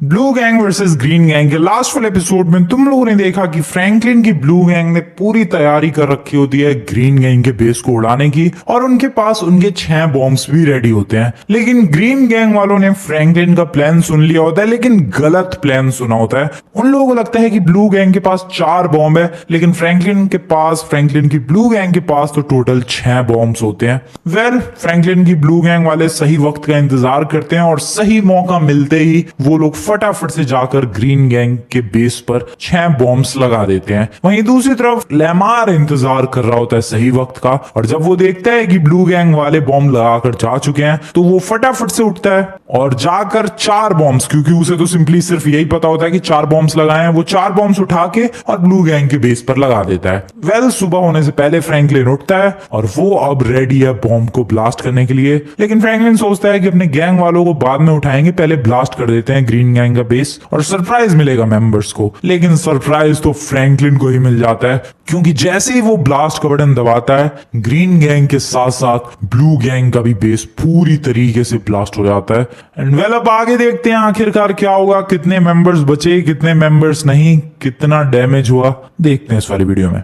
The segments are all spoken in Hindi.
Blue gang versus green gang के लास्ट वाले एपिसोड में तुम लोगों ने देखा कि फ्रैंकलिन की ब्लू गैंग ने पूरी तैयारी कर रखी होती है ग्रीन गैंग के बेस को उड़ाने की और उनके पास उनके 6 बॉम्ब्स भी रेडी होते हैं। लेकिन ग्रीन गैंग वालों ने फ्रैंकलिन का प्लान सुन लिया होता है, लेकिन गलत प्लान सुना होता है। उन लोगों को लगता है कि ब्लू गैंग के पास 4 बॉम्ब है, लेकिन फ्रैंकलिन की ब्लू गैंग के पास तो टोटल 6 बॉम्ब्स होते हैं। फ्रैंकलिन की ब्लू गैंग वाले सही वक्त का इंतजार करते हैं और सही मौका मिलते ही वो लोग फटाफट से जाकर ग्रीन गैंग के बेस पर 6 बॉम्ब्स लगा देते हैं। वहीं दूसरी तरफ लेमार इंतजार कर रहा होता है सही वक्त का, और जब वो देखता है कि ब्लू गैंग वाले बॉम्ब लगाकर जा चुके हैं तो वो फटाफट से उठता है और जाकर 4 बॉम्ब्स, क्योंकि उसे तो सिंपली सिर्फ यही पता होता है कि 4 बॉम्ब्स लगाए हैं, वो 4 बॉम्ब्स उठा के और ब्लू गैंग के बेस पर लगा देता है। सुबह होने से पहले फ्रैंकलिन उठता है और वो अब रेडी है बॉम्ब को ब्लास्ट करने के लिए। लेकिन फ्रैंकलिन सोचता है कि अपने गैंग वालों को बाद में उठाएंगे, पहले ब्लास्ट कर देते हैं ग्रीन गैंग का बेस और सरप्राइज मिलेगा मेंबर्स को। लेकिन सरप्राइज तो फ्रैंकलिन को ही मिल जाता है, क्योंकि जैसे ही वो ब्लास्ट का बटन दबाता है ग्रीन गैंग के साथ साथ ब्लू गैंग का भी बेस पूरी तरीके से ब्लास्ट हो जाता है। एंड अब आगे देखते हैं आखिरकार क्या होगा, कितने मेंबर्स बचे, कितने मेंबर्स नहीं, कितना डैमेज हुआ, देखते हैं इस वाली वीडियो में।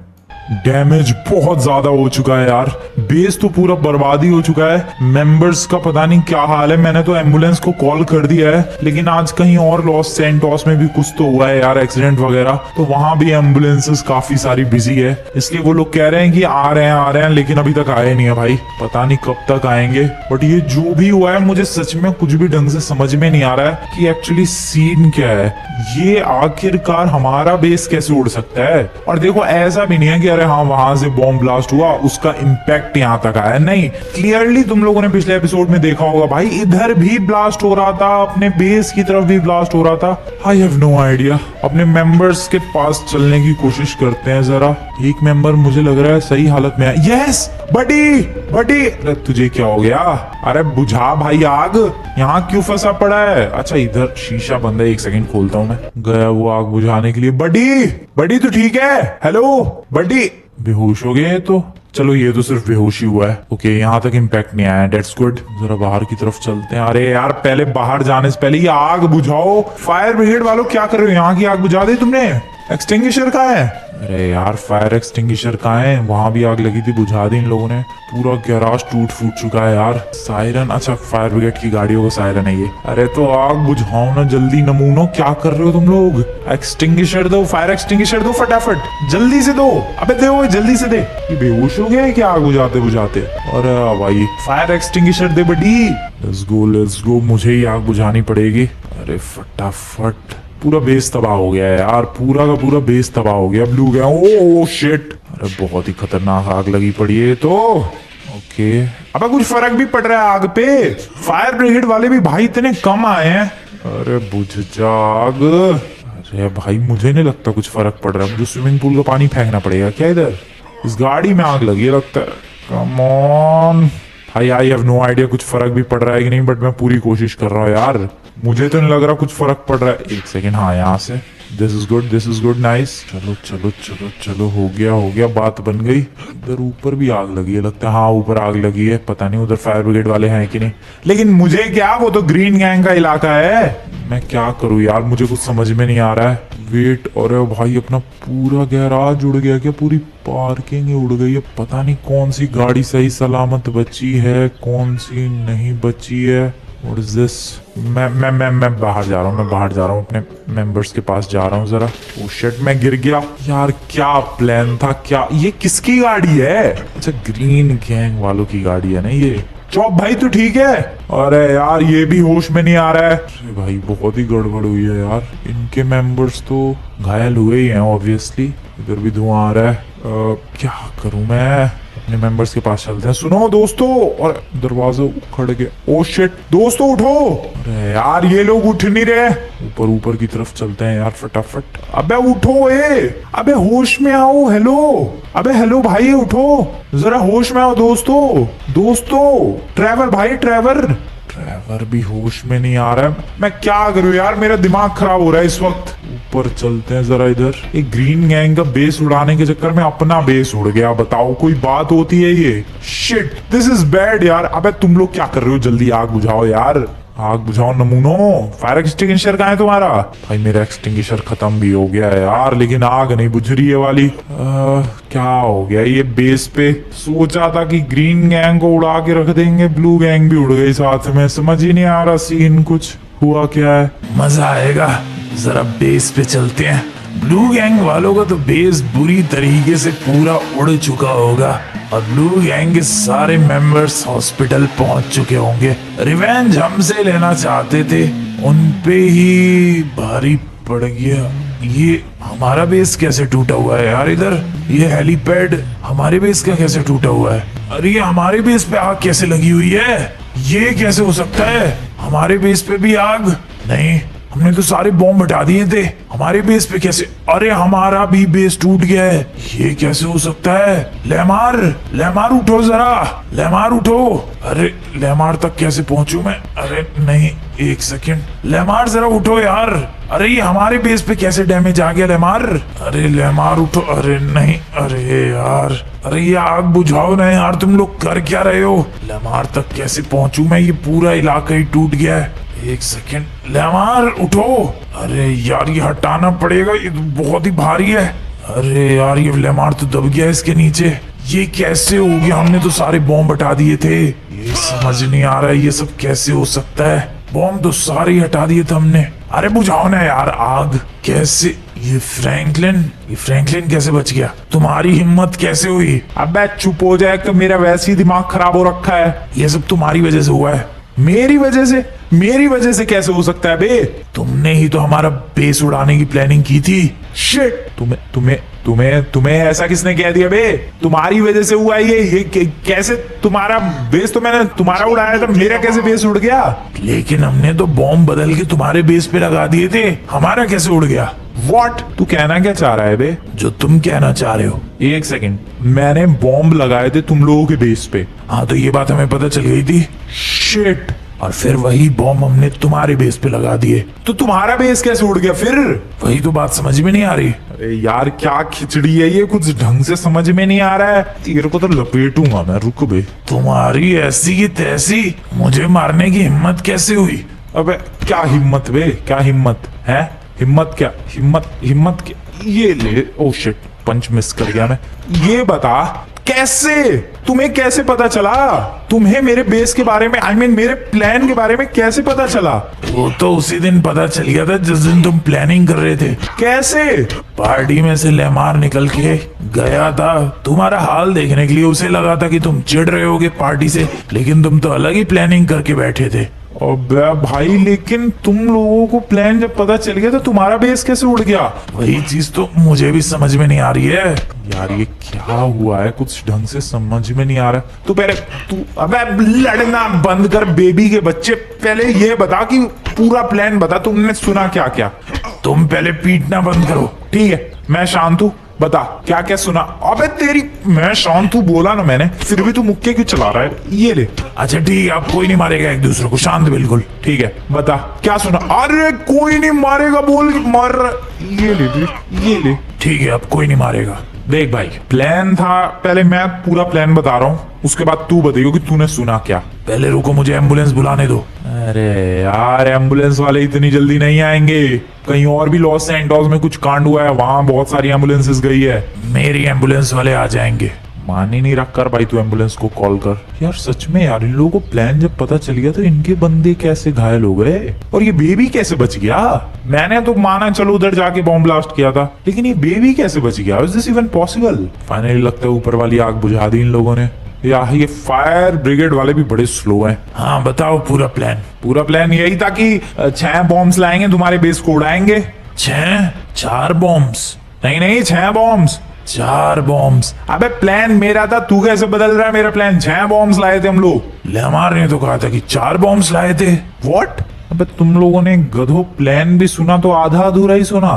डैमेज बहुत ज्यादा हो चुका है यार, बेस तो पूरा बर्बादी हो चुका है। मेंबर्स का पता नहीं क्या हाल है, मैंने तो एम्बुलेंस को कॉल कर दिया है, लेकिन आज कहीं और लॉस सेंटोस में भी कुछ तो हुआ है यार, एक्सीडेंट वगैरह, तो वहां भी एम्बुलेंसेस काफी सारी बिजी है। इसलिए वो लोग कह रहे हैं कि आ रहे हैं, लेकिन अभी तक आए नहीं है भाई, पता नहीं कब तक आएंगे। बट ये जो भी हुआ है मुझे सच में कुछ भी ढंग से समझ में नहीं आ रहा है कि एक्चुअली सीन क्या है, ये आखिरकार हमारा बेस कैसे उड़ सकता है। और देखो ऐसा भी नहीं है कि अरे हाँ वहां से बॉम्ब ब्लास्ट हुआ उसका इंपैक्ट यहां तक आया, नहीं, क्लियरली तुम लोगों ने पिछले एपिसोड में देखा होगा भाई, इधर भी ब्लास्ट हो रहा था, अपने बेस की तरफ भी ब्लास्ट हो रहा था। I have no idea. अपने मेंबर्स के पास चलने की कोशिश करते हैं जरा। एक मेंबर मुझे लग रहा है सही हालत में है। यस बडी, अरे तुझे क्या हो गया? अरे बुझा भाई आग, यहाँ क्यों फंसा पड़ा है? अच्छा इधर शीशा बंद है, 1 सेकंड खोलता हूँ मैं। गया वो आग बुझाने के लिए। बडी तो ठीक है? हेलो बडी, बेहोश हो गए तो चलो, ये तो सिर्फ बेहोशी हुआ है। ओके यहाँ तक इम्पैक्ट नहीं आया, डेट्स गुड। जरा बाहर की तरफ चलते हैं। अरे यार पहले बाहर जाने से पहले ये आग बुझाओ। फायर ब्रिगेड वालों क्या कर रहे हो? यहाँ की आग बुझा दी तुमने? एक्सटिंग्विशर कहाँ है? अरे यार फायर एक्सटिंग्विशर कहाँ है? वहां भी आग लगी थी, बुझा दी इन लोगों ने। पूरा गैराज टूट फूट चुका है यार। सायरन, अच्छा फायर ब्रिगेड की गाड़ियों का सायरन है ये। अरे तो आग बुझाओ ना जल्दी, नमूनो क्या कर रहे हो तुम लोग? एक्सटिंग्विशर दो, फायर एक्सटिंग्विशर दो फटाफट, जल्दी से दो। अबे दो जल्दी से दे। ये बेहोश हो गया है क्या आग बुझाते बुझाते? अरे भाई फायर एक्सटिंग्विशर दे बडी। लेट्स गो, मुझे ही आग बुझानी पड़ेगी। अरे फटाफट, पूरा बेस तबाह हो गया है यार, पूरा का पूरा बेस तबाह हो गया। ब्लू गया, ओ शिट, अरे बहुत ही खतरनाक आग लगी पड़ी है तो। ओके अब कुछ फर्क भी पड़ रहा है आग पे? फायर ब्रिगेड वाले भी भाई इतने कम आए हैं। अरे बुझ जा आग। अरे भाई मुझे नहीं लगता कुछ फर्क पड़ रहा है, मुझे स्विमिंग पूल का पानी फेंकना पड़ेगा क्या इधर? इस गाड़ी में आग लगी है लगता है। कम ऑन भाई, आई हैव नो आइडिया कुछ फर्क भी पड़ रहा है कि नहीं, बट मैं पूरी कोशिश कर रहा हूँ यार, मुझे तो नहीं लग रहा कुछ फर्क पड़ रहा है। 1 सेकेंड, हाँ यहाँ से। This is good, nice. चलो हो गया, बात बन गई। इधर ऊपर भी आग लगी है लगता है। हाँ ऊपर आग लगी है, पता नहीं उधर फायर ब्रिगेड वाले हैं कि नहीं, लेकिन मुझे क्या, वो तो ग्रीन गैंग का इलाका है। मैं क्या करूँ यार, मुझे कुछ समझ में नहीं आ रहा है। वेट, और भाई अपना पूरा गैराज उड़ गया क्या? पूरी पार्किंग उड़ गई है। पता नहीं कौन सी गाड़ी सही सलामत बची है, कौन सी नहीं बची है। What is this? मैं बाहर जा रहा हूँ, अपने मेंबर्स के पास जा रहा हूँ जरा। ओ शिट, मैं गिर गया यार। क्या प्लान था क्या? ये किसकी गाड़ी है? अच्छा ग्रीन गैंग वालों की गाड़ी है ना ये। चौप भाई तो ठीक है? अरे यार ये भी होश में नहीं आ रहा है। अरे भाई बहुत ही गड़बड़ हुई है यार, इनके मेंबर्स तो घायल हुए ही हैं ऑब्वियसली। इधर भी धुआं आ रहा है। क्या करूं मैं? अपने मेंबर्स के पास चलते हैं। सुनो दोस्तों, और दरवाजा उखड़ गया। ओ शिट, दोस्तों उठो। अरे यार ये लोग उठ नहीं रहे। ऊपर की तरफ चलते हैं यार फटाफट। अबे उठो अबे होश में आओ। हेलो भाई उठो, जरा होश में आओ दोस्तों। ट्रेवर भी होश में नहीं आ रहा है। मैं क्या करूं यार, मेरा दिमाग खराब हो रहा है इस वक्त। ऊपर चलते हैं जरा। इधर एक ग्रीन गैंग का बेस उड़ाने के चक्कर में अपना बेस उड़ गया। बताओ कोई बात होती है ये? शिट, दिस इज बैड यार। अबे तुम लोग क्या कर रहे हो? जल्दी आग बुझाओ यार। आग बुझाओ नमूनो। फायर एक्सटिंग्विशर कहाँ है तुम्हारा? भाई मेरा एक्सटिंग्विशर खत्म भी हो गया है यार, लेकिन आग नहीं बुझ रही है वाली। क्या हो गया ये बेस पे? सोचा था कि ग्रीन गैंग को उड़ा के रख देंगे, ब्लू गैंग भी उड़ गई साथ में। समझ ही नहीं आ रहा सीन कुछ हुआ क्या है। मजा आएगा, जरा बेस पे चलते हैं। ब्लू गैंग वालों का तो बेस बुरी तरीके से पूरा उड़ चुका होगा और ब्लू गैंग के सारे मेंबर्स हॉस्पिटल पहुंच चुके होंगे। रिवेंज हमसे लेना चाहते थे, उन पे ही भारी पड़ गया। ये हमारा बेस कैसे टूटा हुआ है यार? इधर ये हेलीपैड हमारे बेस का कैसे टूटा हुआ है? अरे ये हमारे बेस पे आग कैसे लगी हुई है? ये कैसे हो सकता है? हमारे बेस पे भी आग? नहीं, हमने तो सारे बॉम्ब हटा दिए थे। हमारे बेस पे कैसे? अरे हमारा भी बेस टूट गया है। ये कैसे हो सकता है? लेमार, लेमार उठो जरा, लेमार उठो। अरे लेमार तक कैसे पहुंचूं मैं? अरे नहीं, एक सेकंड, लेमार जरा उठो यार। अरे ये हमारे बेस पे कैसे डैमेज आ गया लेमार? अरे लेमार उठो। अरे नहीं, अरे यार, अरे ये आग बुझाओ ना यार, तुम लोग कर क्या रहे हो? लेमार तक कैसे पहुंचूं मैं? ये पूरा इलाका ही टूट गया है। एक सेकेंड, लेमार उठो। अरे यार ये हटाना पड़ेगा, ये तो बहुत ही भारी है। अरे यार ये लेमार तो दब गया इसके नीचे। ये कैसे हो गया? हमने तो सारे बॉम्ब हटा दिए थे। ये समझ नहीं आ रहा है, ये सब कैसे हो सकता है? बॉम्ब तो सारे ही हटा दिए थे हमने। अरे बुझाओ ना यार आग। कैसे? ये फ्रैंकलिन कैसे बच गया? तुम्हारी हिम्मत कैसे हुई? अबे चुप हो जाए, कि मेरा वैसे ही दिमाग खराब हो रखा है। ये सब तुम्हारी वजह से हुआ है। मेरी वजह से? मेरी वजह से कैसे हो सकता है बे? तुमने ही तो हमारा बेस उड़ाने की प्लानिंग की थी। शिट, तुम्हें ऐसा किसने कह दिया बे? तुम्हारी वजह से हुआ ये कैसे? तुम्हारा बेस तो मैंने तुम्हारा उड़ाया था, मेरा कैसे बेस उड़ गया? लेकिन हमने तो बॉम्ब बदल के तुम्हारे बेस पे लगा दिए थे, हमारा कैसे उड़ गया? व्हाट? तू कहना क्या चाह रहा है बे? जो तुम कहना चाह रहे हो। एक सेकंड, मैंने बॉम्ब लगाए थे तुम लोगों के बेस पे। हाँ तो ये बात हमें पता चल गई थी। शिट, और फिर वही बॉम्ब हमने तुम्हारे बेस पे लगा दिए। तो तुम्हारा बेस कैसे उड़ गया फिर? वही तो बात समझ में नहीं आ रही। अरे यार क्या खिचड़ी है ये, कुछ ढंग से समझ में नहीं आ रहा है। तेरे को तो लपेटूंगा मैं, रुक बे। तुम्हारी ऐसी की तैसी, मुझे मारने की हिम्मत कैसे हुई? अबे क्या हिम्मत बे, क्या हिम्मत है? हिम्मत क्या? हिम्मत क्या? ये ले। ओ शिट, पंच मिस कर गया मैं। ये बता कैसे? तुम्हें कैसे पता चला? तुम्हें मेरे बेस के बारे में, I mean, मेरे प्लान के बारे में कैसे पता चला? वो तो उसी दिन पता चल गया था जिस दिन तुम प्लानिंग कर रहे थे। कैसे? पार्टी में से लेमार निकल के गया था तुम्हारा हाल देखने के लिए। उसे लगा था कि तुम चिढ़ रहे होगे पार्टी से, लेकिन तुम तो अलग ही प्लानिंग करके बैठे थे। अबे भाई, लेकिन तुम लोगों को प्लान जब पता चल गया तो तुम्हारा बेस कैसे उड़ गया? वही चीज तो मुझे भी समझ में नहीं आ रही है यार। ये क्या हुआ है, कुछ ढंग से समझ में नहीं आ रहा। तू पहले अबे लड़ना बंद कर बेबी के बच्चे। पहले ये बता कि पूरा प्लान बता, तुमने सुना क्या क्या? तुम पहले पीटना बंद करो। ठीक है, मैं शांत हूँ, बता क्या क्या सुना। अबे तेरी, मैं शांत हूँ बोला ना मैंने, फिर भी तू मुक्के क्यों चला रहा है? ये ले। अच्छा ठीक है, अब कोई नहीं मारेगा एक दूसरे को, शांत बिल्कुल। ठीक है, बता क्या सुना? अरे कोई नहीं मारेगा बोल मार। ये ले, ये ले। ठीक है, अब कोई नहीं मारेगा। देख भाई, प्लान था, पहले मैं पूरा प्लान बता रहा हूँ, उसके बाद तू बताइयो कि तूने सुना क्या। पहले रुको, मुझे एम्बुलेंस बुलाने दो। अरे यार, एम्बुलेंस वाले इतनी जल्दी नहीं आएंगे। कहीं और भी लॉस सैंटोस में कुछ कांड हुआ है, वहां बहुत सारी एम्बुलेंसेस गई है। मेरी एम्बुलेंस वाले आ जाएंगे। मान ही नहीं रख कर भाई, तू एम्बुलेंस को कॉल कर। यार सच में यार, इन लोगों को प्लान जब पता चल गया तो इनके बंदे कैसे घायल हो गए, और ये बेबी कैसे बच गया? मैंने तो माना चलो उधर जाके बॉम्ब ब्लास्ट किया था, लेकिन ये बेबी कैसे बच गया? Is this even possible? Finally लगता है ऊपर वाली आग बुझा दी इन लोगों ने। यार ये फायर ब्रिगेड वाले भी बड़े स्लो हैं। हाँ बताओ पूरा प्लान। पूरा प्लान यही था कि 6 बॉम्ब्स लाएंगे, तुम्हारे बेस को उड़ाएंगे। 4 बॉम्ब्स? नहीं 6 बॉम्ब्स। 4 बॉम्ब्स? अबे प्लान मेरा था, तू कैसे बदल रहा है? मेरा प्लान 6 बॉम्ब्स लाए थे हम लोग। लेमार ने तो कहा था कि 4 बॉम्ब्स लाए थे। व्हाट? अबे तुम लोगों ने गधो प्लान भी सुना तो आधा अधूरा ही सुना।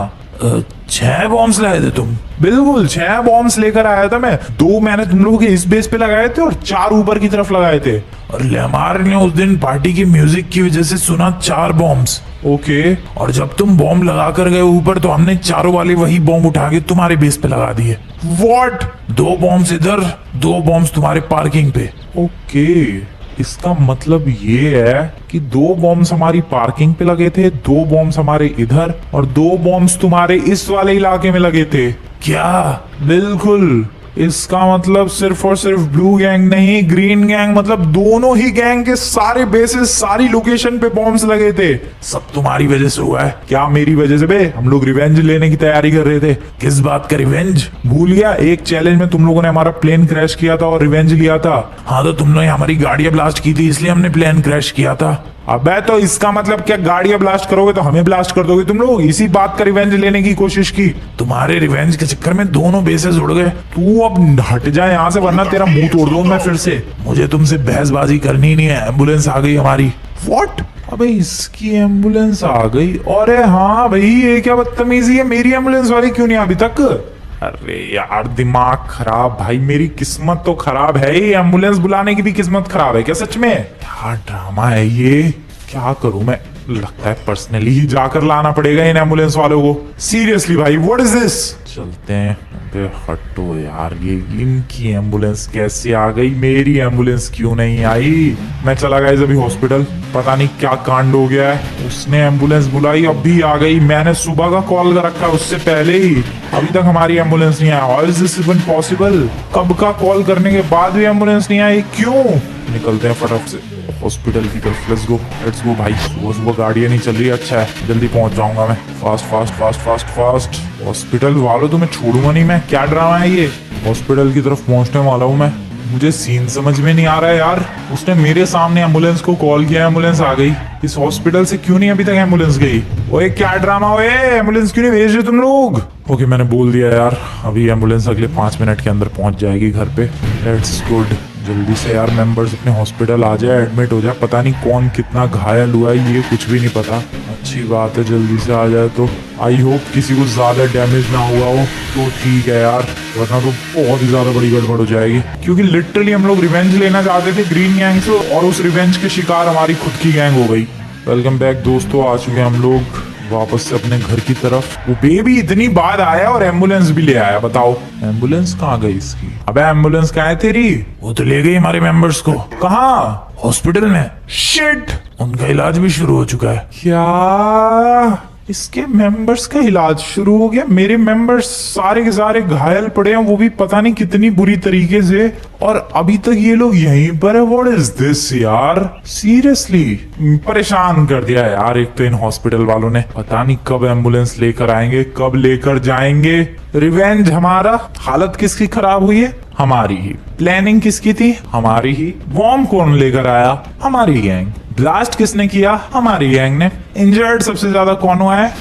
6 बॉम्ब्स लाए थे तुम? बिल्कुल 6 बॉम्ब्स लेकर आया था मैं। 2 मैंने तुम लोगों के इस बेस पे लगाए थे और 4 ऊपर की तरफ लगाए थे। और लेमार ने उस दिन पार्टी की म्यूजिक की वजह से सुना 4 बॉम्ब्स। ओके। और जब तुम बॉम्ब लगा कर गए ऊपर, तो हमने चारों वाले वही बॉम्ब उठा के तुम्हारे बेस पे लगा दिए। व्हाट? 2 बॉम्ब्स इधर, 2 बॉम्ब्स तुम्हारे पार्किंग पे। ओके इसका मतलब ये है कि 2 बॉम्ब्स हमारी पार्किंग पे लगे थे, 2 बॉम्ब्स हमारे इधर और 2 बॉम्ब्स तुम्हारे इस वाले इलाके में लगे थे। क्या? बिल्कुल, इसका मतलब सिर्फ और सिर्फ ब्लू गैंग नहीं, ग्रीन गैंग, मतलब दोनों ही गैंग के सारे बेसिस, सारी लोकेशन पे बॉम्ब्स लगे थे। सब तुम्हारी वजह से हुआ है। क्या मेरी वजह से बे? हम लोग रिवेंज लेने की तैयारी कर रहे थे। किस बात का रिवेंज? भूल गया? एक चैलेंज में तुम लोगों ने हमारा प्लेन क्रैश किया था और रिवेंज लिया था। हाँ, तो तुमने हमारी गाड़ियां ब्लास्ट की थी, इसलिए हमने प्लेन क्रैश किया था। अबे तो इसका मतलब क्या, गाड़ियां ब्लास्ट करोगे तो हमें ब्लास्ट कर दोगे तुम लोग? इसी बात का रिवेंज लेने की कोशिश की। तुम्हारे रिवेंज के चक्कर में दोनों बेसेस उड़ गए। तू अब हट जा यहाँ से, वरना तेरा मुंह तोड़ दूं मैं फिर से। मुझे तुमसे बहसबाजी करनी ही नहीं है। एम्बुलेंस आ गई हमारी। व्हाट? अबे इसकी एम्बुलेंस आ गई? अरे हाँ भाई, ये क्या बदतमीजी है, मेरी एम्बुलेंस वाली क्यों नहीं अभी तक? अरे यार दिमाग खराब भाई, मेरी किस्मत तो खराब है, ये एम्बुलेंस बुलाने की भी किस्मत खराब है क्या सच में? क्या ड्रामा है ये, क्या करूं मैं? लगता है पर्सनली ही जाकर लाना पड़ेगा इन एम्बुलेंस वालों को। सीरियसली भाई, व्हाट इज दिस? चलते हैं। अबे हटो यार, ये इनकी एम्बुलेंस कैसे आ गई, मेरी एम्बुलेंस क्यों नहीं आई? मैं चला गया अभी हॉस्पिटल, पता नहीं क्या कांड हो गया है। उसने एम्बुलेंस बुलाई, अभी आ गई। मैंने सुबह का कॉल कर रखा उससे पहले ही, अभी तक हमारी एम्बुलेंस नहीं आई। How is this even possible? कब का कॉल करने के बाद भी एम्बुलेंस नहीं आई, क्यों? निकलते हैं फटाफट से हॉस्पिटल की तरफ। लेट्स गो भाई। सुबह सुबह गाड़ियां नहीं चल रही, अच्छा है, जल्दी पहुंच जाऊंगा मैं। Fast fast fast fast fast. Hospital वालों तो मैं छोड़ूंगा नहीं मैं, क्या ड्रामा है ये? हॉस्पिटल की तरफ पहुंचने वाला हूँ मैं। मुझे सीन समझ में नहीं आ रहा है यार, उसने मेरे सामने एम्बुलेंस को कॉल किया, एम्बुलेंस आ गई। इस हॉस्पिटल से क्यों नहीं अभी तक एम्बुलेंस गई? ओए क्या ड्रामा, ओए एम्बुलेंस क्यों नहीं भेज रहे तुम लोग? ओके, मैंने बोल दिया यार, अभी एम्बुलेंस अगले 5 मिनट के अंदर पहुंच जाएगी घर पे। Let's good. जल्दी से यार मेंबर्स अपने हॉस्पिटल आ जाए, एडमिट हो जाए। पता नहीं कौन कितना घायल हुआ है, ये कुछ भी नहीं पता। अच्छी बात है, जल्दी से आ जाए तो। आई होप किसी को ज्यादा डैमेज ना हुआ हो तो ठीक है यार, वरना तो बहुत ही ज्यादा बड़ी गड़बड़ हो जाएगी। क्योंकि लिटरली हम लोग रिवेंज लेना चाहते थे ग्रीन गैंग से, और उस रिवेंज के शिकार हमारी खुद की गैंग हो गई। वेलकम बैक दोस्तों, आ चुके हैं हम लोग वापस से अपने घर की तरफ। वो बेबी इतनी बाद आया और एम्बुलेंस भी ले आया, बताओ एम्बुलेंस कहाँ गई इसकी? अबे एम्बुलेंस कहाँ है तेरी? वो तो ले गई हमारे मेंबर्स को। कहाँ? हॉस्पिटल में। शिट, उनका इलाज भी शुरू हो चुका है। क्या इसके मेंबर्स का इलाज शुरू हो गया? मेरे मेंबर्स सारे के सारे घायल पड़े हैं, वो भी पता नहीं कितनी बुरी तरीके से, और अभी तक ये लोग यहीं पर है। व्हाट इज दिस यार, सीरियसली परेशान कर दिया यार। एक तो इन हॉस्पिटल वालों ने, पता नहीं कब एम्बुलेंस लेकर आएंगे, कब लेकर जाएंगे। रिवेंज हमारा, हालत किसकी खराब हुई है? हमारी ही। प्लानिंग किसकी थी? हमारी ही। बॉम्ब कौन लेकर आया? हमारी गैंग। ब्लास्ट किसने किया? हमारी गैंग ने। इंजर्ड सबसे ज्यादा कौन हुआ है?